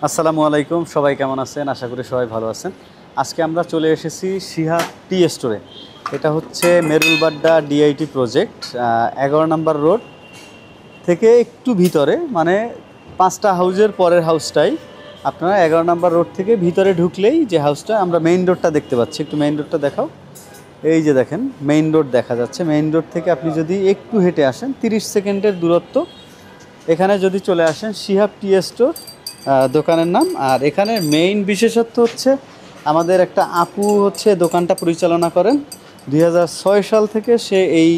আসসালামু আলাইকুম, সবাই কেমন আছেন? আশা করি সবাই ভালো আছেন। আজকে আমরা চলে এসেছি শিহাব টি স্টোরে। এটা হচ্ছে মেরুলবাড্ডা ডিআইটি প্রজেক্ট, 11 নম্বর রোড থেকে একটু ভিতরে, মানে 5টা হাউজের পরের হাউসটাই। আপনারা 11 নম্বর রোড থেকে ভিতরে ঢুকলেই যে হাউসটা, আমরা মেইন রোডটা দেখতে পাচ্ছি। একটু মেইন রোডটা দেখাও। এই যে দেখেন মেইন রোড দেখা যাচ্ছে। মেইন রোড থেকে আপনি যদি একটু হেঁটে আসেন, 30 সেকেন্ডের দূরত্ব। এখানে যদি চলে আসেন, শিহাব টি স্টোর দোকানের নাম। আর এখানে মেইন বিশেষত্ব হচ্ছে আমাদের একটা আপু হচ্ছে দোকানটা পরিচালনা করেন। 2006 সাল থেকে সে এই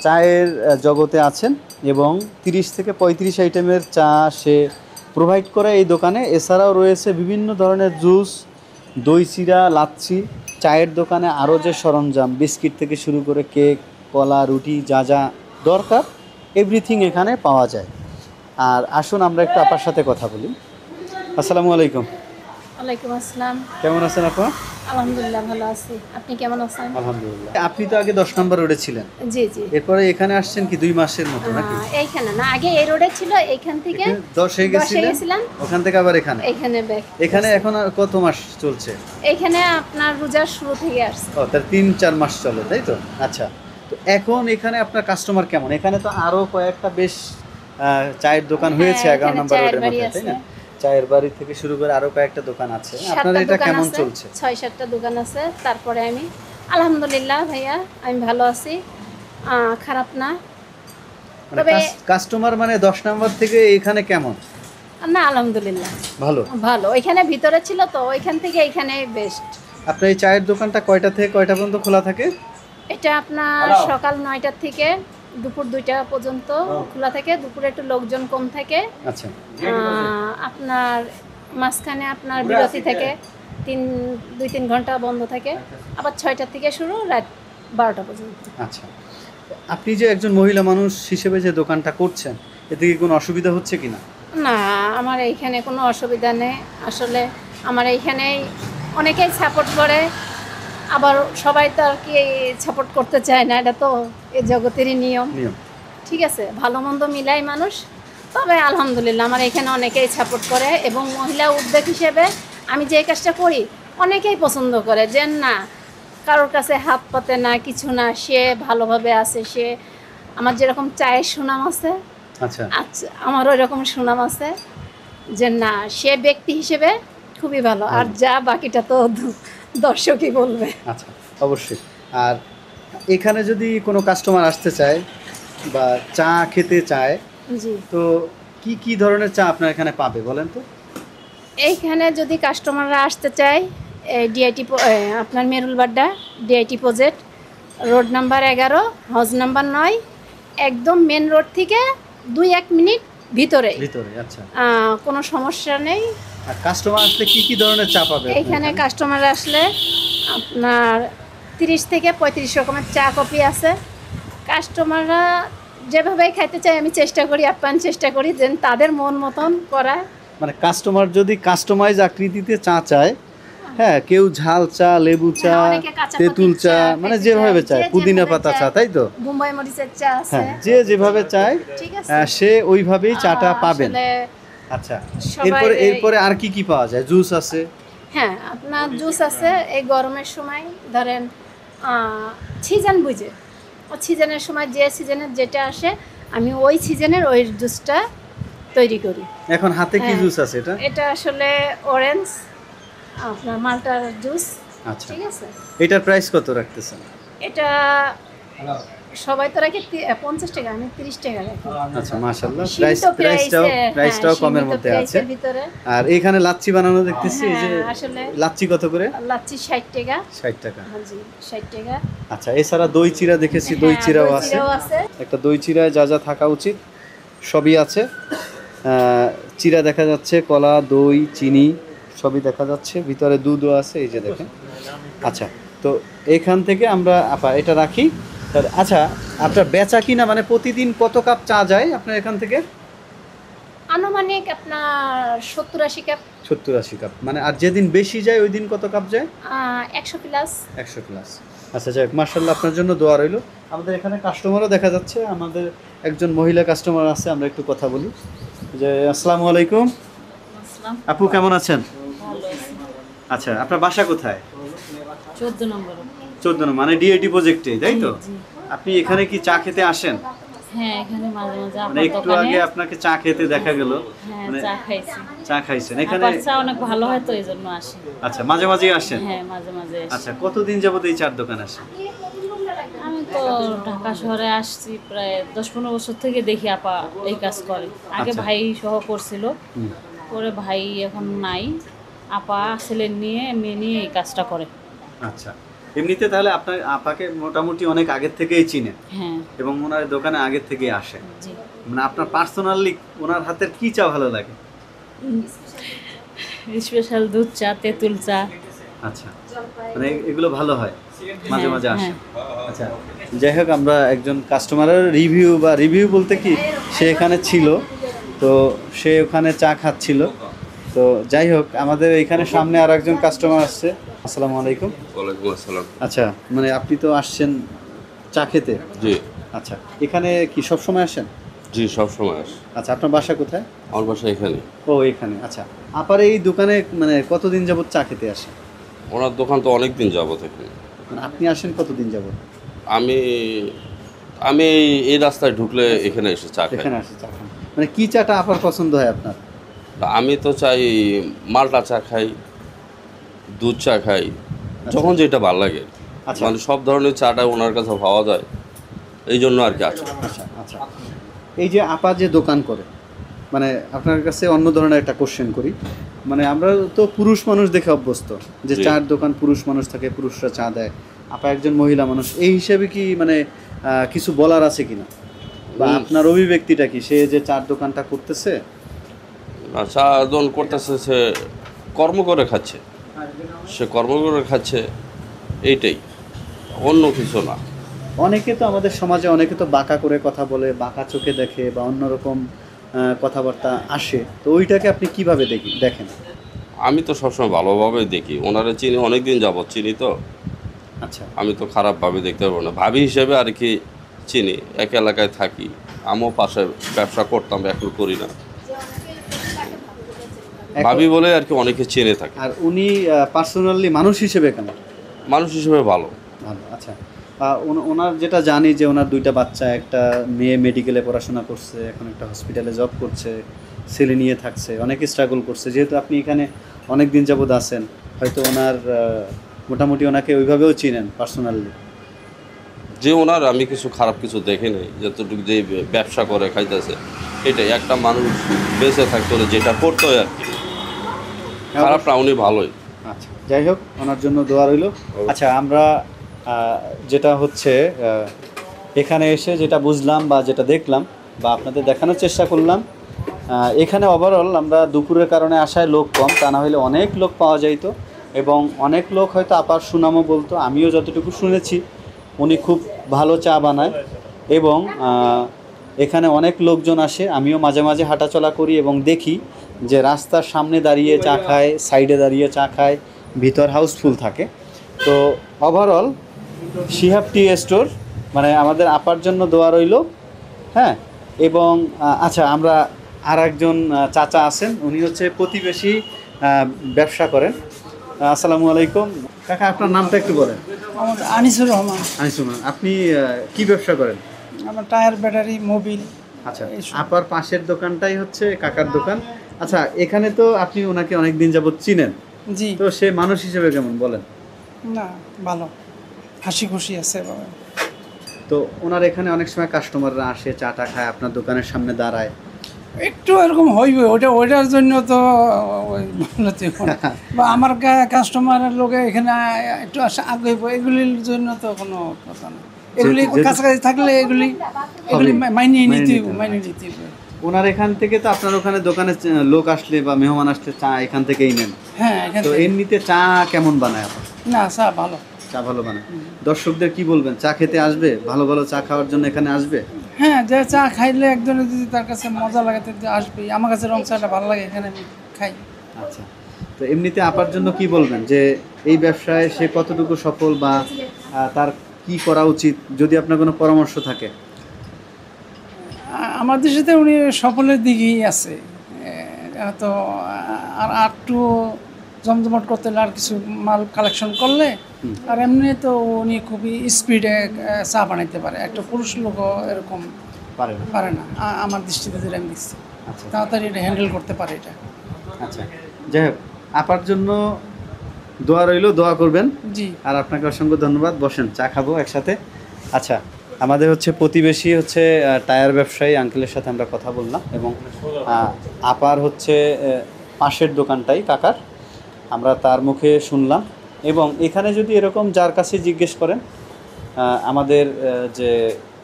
চায়ের জগতে আছেন এবং 30 থেকে 35 আইটেমের চা সে প্রোভাইড করে এই দোকানে। এছাড়াও রয়েছে বিভিন্ন ধরনের জুস, দই চিড়া, লাচ্ছি। চায়ের দোকানে আরও যে সরঞ্জাম, বিস্কিট থেকে শুরু করে কেক, কলা, রুটি, যা যা দরকার এভরিথিং এখানে পাওয়া যায়। আর আসুন আমরা একটু আপার সাথে কথা বলি। আসসালামু আলাইকুম। ওয়ালাইকুম আসসালাম। কেমন আছেন আপা? আলহামদুলিল্লাহ ভালো আছি। আপনি কেমন আছেন? আলহামদুলিল্লাহ। আপনি তো আগে 10 নম্বর রোডে ছিলেন, জি জি। এরপরে এখানে আসছেন কি 2 মাসের মতো নাকি? এইখানে না, আগে এই রোডে ছিল, এইখান থেকে 10 হয়ে গেছিলেন, ওখান থেকে আবার এখানে। এখানে এখন আর কত মাস চলছে? এখানে আপনার রোজার শুরু থেকে আসছে। ও, তার 3-4 মাস চলে, তাই তো? আচ্ছা, তো এখন এখানে আপনার কাস্টমার কেমন? এখানে তো আরো কয়েকটা বেশ চায়ের দোকান হয়েছে 11 নম্বর রোডের মধ্যে, তাই না? চায়ের বাড়ি থেকে শুরু করে আরো কয়েকটা দোকান আছে। আপনার এটা কেমন চলছে? 6-7টা দোকান আছে। তারপরে আমি আলহামদুলিল্লাহ ভাইয়া, আমি ভালো আছি, খারাপ না। তবে কাস্টমার মানে 10 নম্বর থেকে এখানে কেমন? না, আলহামদুলিল্লাহ ভালো ভালো। এখানে ভিতরে ছিল তো, ওইখান থেকে এখানে বেস্ট। আপনার এই চায়ের দোকানটা কয়টা থেকে কয়টা পর্যন্ত খোলা থাকে? এটা আপনার সকাল 9টা থেকে দুপুর 2টা পর্যন্ত খোলা থাকে। দুপুরে একটু লোকজন কম থাকে। আচ্ছা, আপনার মাঝখানে আপনার বিরতি থেকে 2-3 ঘন্টা বন্ধ থাকে। আবার 6টা থেকে শুরু, রাত 12টা পর্যন্ত। আচ্ছা, আপনি যে একজন মহিলা মানুষ হিসেবে যে দোকানটা করছেন, এতে কি কোনো অসুবিধা হচ্ছে কিনা? না, আমার এইখানে কোনো অসুবিধা নেই। আসলে আমার এইখানেই অনেকেই সাপোর্ট করে, আবার সবাই তো আর কি সাপোর্ট করতে চায় না, এটা তো এই জগতেরই নিয়ম। ঠিক আছে, ভালো মন্দ মিলাই মানুষ। তবে আলহামদুলিল্লাহ আমার এখানে অনেকেই সাপোর্ট করে, এবং মহিলা উদ্যোগ হিসেবে আমি যে কাজটা করি অনেকেই পছন্দ করে, যে না কারোর কাছে হাত পাতে না, কিছু না, সে ভালোভাবে আছে। সে আমার যেরকম চায়ের সুনাম আছে, আচ্ছা, আমার ওই রকম সুনাম আছে, যে না সে ব্যক্তি হিসেবে খুবই ভালো। আর যা বাকিটা তো দর্শকই বলবে। আচ্ছা, অবশ্যই। আর এখানে যদি কোনো কাস্টমার আসতে চায় বা চা খেতে চায়, জি, তো কি কি ধরনের চা আপনার এখানে পাবে বলেন তো? এইখানে যদি কাস্টমাররা আসতে চায়, ডিআইটি আপনার Merul Badda DIT project, road number 11, house number 9, একদম মেন রোড থেকে 2-1 মিনিট ভিতরে। আচ্ছা, কোনো সমস্যা নেই। আর কাস্টমার আসলে কি কি ধরনের চা পাবে এইখানে কাস্টমার আসলে আপনার 30 থেকে 35 রকমের চা কফি আছে। কাস্টমাররা যেভাবে খাইতে চায় আমি চেষ্টা করি, আপ্যায়ন চেষ্টা করি যে তাদের মন মতন করা। মানে কাস্টমার যদি কাস্টমাইজ আকৃতিতে চা চায়, হ্যাঁ, কেউ ঝাল চা, লেবু চা, তেঁতুল চা, মানে যেভাবে চায়, পুদিনা পাতা চা, তাই তো? বোম্বাই মরিচের চা আছে, হ্যাঁ, যে যেভাবে চায় সে ওইভাবেই চাটা পাবেন। আচ্ছা, এরপরে আর কি কি পাওয়া যায়? জুস আছে? হ্যাঁ, আপনার জুস আছে। এই গরমের সময় ধরেন সিজন বুঝে, ও সিজনের সময় যে সিজনের যেটা আসে আমি ওই সিজনের ওই জুসটা তৈরি করি। এখন হাতে কি জুস আছে? এটা আসলে অরেঞ্জ, আপনার মাল্টার জুস। আচ্ছা, ঠিক আছে। এটার প্রাইস কত রাখতেছেন? এটা সবাই তো রাখে 50 টাকা, আমি 30 টাকা রাখি। আচ্ছা, মাশাআল্লাহ, প্রাইসটাও কমের মধ্যে আছে। আর এখানে লাচ্ছি বানানো দেখতেছি, এই যে আসলে লাচ্ছি কত করে? লাচ্ছি 60 টাকা। 60 টাকা, জি 60 টাকা। আচ্ছা, এছাড়া দই চিড়া দেখেছি, দই চিড়াও আছে। একটা দই চিড়ায় যা যা থাকা উচিত সবই আছে। চিড়া দেখা যাচ্ছে, কলা, দই, চিনি সবই দেখা যাচ্ছে, ভিতরে দুধও আছে, এই যে দেখেন। আচ্ছা, তো এখান থেকে আমরা এটা রাখি। আচ্ছা, আপনার বেচা কিনা মানে প্রতিদিন কত কাপ চা যায় আপনার এখান থেকে? আনুমানিক আপনার 70-80 কাপ। 70-80 কাপ, মানে আর যেদিন বেশি যায় ওই দিন কত কাপ যায়? 100 প্লাস। 100 প্লাস। আচ্ছা, যাক, মাশাআল্লাহ, আপনার জন্য দোয়া রইল। আমাদের এখানে কাস্টমারও দেখা যাচ্ছে, আমাদের একজন মহিলা কাস্টমার আছে, আমরা একটু কথা বলি। যে আসসালামু আলাইকুম। আপু কেমন আছেন? ভালো আছি। আচ্ছা, আপনার বাসা কোথায়? 14 নম্বর। 14 নম্বর, মানে ডিআইটি প্রজেক্টে, তাই তো? জি। আপনি এখানে কি চা খেতে আসেন? হ্যাঁ, এখানে মাঝে মাঝে মানে আপার একটু দোকানে। আগে আপনাকে চা খেতে দেখা গেল, হ্যাঁ, মানে চা খাইছি। চা খাইছেন এখানে? আপার চা অনেক ভালো হয় তো এইজন্য আসি। আচ্ছা, মাঝে মাঝেই আসেন? হ্যাঁ, মাঝে মাঝে আসি। আচ্ছা, কতদিন যাবত এই চার দোকান আসেন? আমি তো ঢাকা শহরে আসছি প্রায় 10-15 বছর থেকে দেখি আপা এই কাজ করে। আগে আচ্ছা। ভাই সহ করছিল, হুম। পরে ভাই এখন নাই, আপা ছেলে নিয়ে মেয়ে নিয়ে এই কাজটা করে। আচ্ছা, এমনিতে তাহলে আপনার আপাকে মোটামুটি অনেক আগের থেকেই চিনেন হ্যাঁ, এবং ওনার দোকানে আগের থেকেই আসেন। জি। মানে আপনার পার্সোনালি ওনার হাতের কি চা ভালো লাগে? স্পেশাল দুধ চা, তেঁতুল চা। আচ্ছা, মানে এগুলো ভালো হয়, মাঝে হ্যাঁ, মাঝে আসে। হ্যাঁ। আচ্ছা, যাই হোক, আমরা একজন কাস্টমারের রিভিউ বলতে কি, সে এখানে ছিল, তো সে ওখানে চা খাচ্ছিল। তো যাই হোক, আমাদের এখানে সামনে আর একজন কাস্টমার আসছে। আসসালামু আলাইকুম। ওয়ালাইকুম আসসালাম। আচ্ছা, মানে আপনি তো আসছেন চা খেতে? জি আচ্ছা, এখানে কি সব সময় আসেন? জি, সব সময় আসে। আচ্ছা, আপনার বাসা কোথায়? আমার বাসা এখানে। ও, এখানে। আচ্ছা, আপার এই দোকানে মানে কতদিন যাবত চা খেতে আসেন? ওনার দোকান তো অনেক দিন যাবত এখানে। মানে আপনি আসেন কতদিন যাবত? আমি আমি এই রাস্তায় ঢুকলে এখানে এসে চা খাই। এখানে আসে চা খান, মানে কি চাটা আপার পছন্দ হয় আপনার? আমি তো চাই মালটা চা খাই, দুধ চা খাই, যখন যেটা ভালো লাগে। আচ্ছা। মানে সব ধরনের চাটা ওনার কাছে পাওয়া যায়, এই জন্য আর কি আছে। আচ্ছা আচ্ছা, এই যে আপা যে দোকান করে, মানে আপনার কাছে অন্য ধরনের একটা কোশ্চেন করি। মানে আমরা তো পুরুষ মানুষ দেখে অভ্যস্ত যে জি। চার দোকান পুরুষ মানুষ থাকে, পুরুষরা চা দেয়, আপা একজন মহিলা মানুষ, এই হিসাবে কি মানে কিছু বলার আছে কিনা, বা আপনার অভিব্যক্তিটা কি, সে যে চার দোকানটা করতেছে? আর চা যখন করতেছে সে কর্ম করে খাচ্ছে, সে কর্ম করে খাচ্ছে, এইটাই, অন্য কিছু না। অনেকে তো আমাদের সমাজে অনেকে তো বাঁকা করে কথা বলে, বাঁকা চোখে দেখে, বা অন্যরকম কথাবার্তা আসে, তো ওইটাকে আপনি কিভাবে দেখেন? আমি তো সবসময় ভালোভাবে দেখি, ওনারা চিনি, অনেক দিন যাবৎ চিনি তো। আচ্ছা আমি তো খারাপভাবে দেখতে পারবো না, ভাবি হিসেবে আর কি চিনি, এক এলাকায় থাকি, আমিও পাশে ব্যবসা করতাম, এখন করি না, ভাবি বলে আর কি অনেকে চিনে থাকে। আর উনি পার্সোনালি মানুষ হিসেবে কেমন? মানুষ হিসেবে ভালো। ভালো। আচ্ছা, ওনার যেটা জানি যে ওনার দুইটা বাচ্চা, একটা মেয়ে মেডিকেলে পড়াশোনা করছে, এখন একটা হসপিটালে জব করছে, ছেলে নিয়ে থাকছে, অনেক স্ট্রাগল করছে। যেহেতু আপনি এখানে অনেক দিন যাবত আছেন, হয়তো ওনার মোটামুটি ওনাকে ওইভাবেও চিনেন পার্সোনালি। যে ওনার আমি কিছু খারাপ কিছু দেখে নেই, যতটুকু যে ব্যবসা করে খাইতেছে, এটাই একটা মানুষ বেঁচে থাকতে হলে যেটা করতে হয় আর কি, খারাপ না, উনি ভালোই। আচ্ছা, যাই হোক, ওনার জন্য দোয়া রইল। আচ্ছা, আমরা যেটা হচ্ছে এখানে এসে যেটা বুঝলাম বা যেটা দেখলাম বা আপনাদের দেখানোর চেষ্টা করলাম, এখানে ওভারঅল আমরা দুপুরের কারণে আসায় লোক কম, তা না হলে অনেক লোক পাওয়া যাইতো, এবং অনেক লোক হয়তো আপার সুনামও বলতো। আমিও যতটুকু শুনেছি উনি খুব ভালো চা বানায়, এবং এখানে অনেক লোকজন আসে। আমিও মাঝে মাঝে হাঁটাচলা করি এবং দেখি যে রাস্তার সামনে দাঁড়িয়ে চা খায়, সাইডে দাঁড়িয়ে চা খায়, ভিতর হাউসফুল থাকে। তো ওভারঅল শিহাব টি স্টোর, মানে আমাদের আপার জন্য দোয়া রইল। হ্যাঁ, এবং আচ্ছা, আমরা আর একজন চাচা আছেন, উনি হচ্ছে প্রতিবেশী, ব্যবসা করেন। আসসালামু আলাইকুম কাকা, আপনার নামটা একটু বলেন। আমার আনিসুর রহমান। আনিসুর রহমান, আপনি কি ব্যবসা করেন? আমার টায়ার, ব্যাটারি, মোবিল। আচ্ছা, আপার পাশের দোকানটাই হচ্ছে কাকার দোকান। আচ্ছা, এখানে তো আপনি ওনাকে অনেক দিন যাবত চিনেন, জি। তো সে মানুষ হিসেবে কেমন বলেন? না, ভালো, হাসি খুশি আছে বাবা। তো ওনার এখানে অনেক সময় কাস্টমাররা আসে, চাটা খায়, আপনার দোকানের সামনে দাঁড়ায়। একটু এরকম হইবে, ওইটার জন্য তো বলতে বা আমার কাস্টমারের লোকে এখানে একটু আগে এগুলির জন্য তো কোনো কথা না। এগুলি কাছাকাছি থাকলে এগুলি মাইনে নিতে হবে। ওনার এখান থেকে তো আপনার ওখানে দোকানে লোক আসলে বা মেহমান আসলে চা এখান থেকেই নেন। হ্যাঁ, এখান তো থেকে। এমনিতে চা কেমন বানায় আপনার? না, চা ভালো। চা ভালো বানায়। দর্শকদের কি বলবেন, চা খেতে আসবে, ভালো ভালো চা খাওয়ার জন্য এখানে আসবে? হ্যাঁ, যে চা খাইলে একজনের যদি তার কাছে মজা লাগে তো আসবেই। আমার কাছে রং চাটা ভালো লাগে, এখানে আমি খাই। আচ্ছা, তো এমনিতে আপার জন্য কি বলবেন, যে এই ব্যবসায় সে কতটুকু সফল, বা তার কি করা উচিত, যদি আপনার কোনো পরামর্শ থাকে? আমার দৃষ্টিতে উনি সফলের দিকেই আছে। তো আর একটু জমজমাট করতে হলে আর কিছু মাল কালেকশন করলে, আর এমনি তো উনি খুবই স্পিডে চা বানাইতে পারে, একটা পুরুষ লোকও এরকম পারে না। পারে না আমার দৃষ্টিতে যেটা আমি দেখছি। আচ্ছা তাড়াতাড়ি এটা হ্যান্ডেল করতে পারে এটা। আচ্ছা, যাই হোক, আপার জন্য দোয়া রইল, দোয়া করবেন। জি, আর আপনাকে অসংখ্য ধন্যবাদ। বসেন, চা খাবো একসাথে। আচ্ছা, আমাদের হচ্ছে প্রতিবেশী হচ্ছে টায়ার ব্যবসায়ী আঙ্কেলের সাথে আমরা কথা বললাম, এবং আপার হচ্ছে পাশের দোকানটাই কাকার, আমরা তার মুখে শুনলাম। এবং এখানে যদি এরকম যার কাছে জিজ্ঞেস করেন, আমাদের যে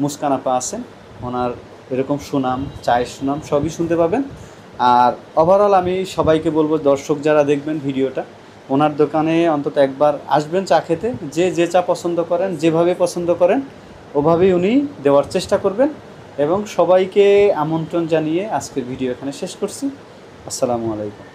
মুস্কান আপা আছেন, ওনার এরকম সুনাম, চায়ের সুনাম সবই শুনতে পাবেন। আর ওভারঅল আমি সবাইকে বলবো, দর্শক যারা দেখবেন ভিডিওটা, ওনার দোকানে অন্তত একবার আসবেন চা খেতে। যে চা পছন্দ করেন, যেভাবে পছন্দ করেন, ওভাবেই উনি দেওয়ার চেষ্টা করবেন। এবং সবাইকে আমন্ত্রণ জানিয়ে আজকের ভিডিও এখানে শেষ করছি। আসসালামু আলাইকুম।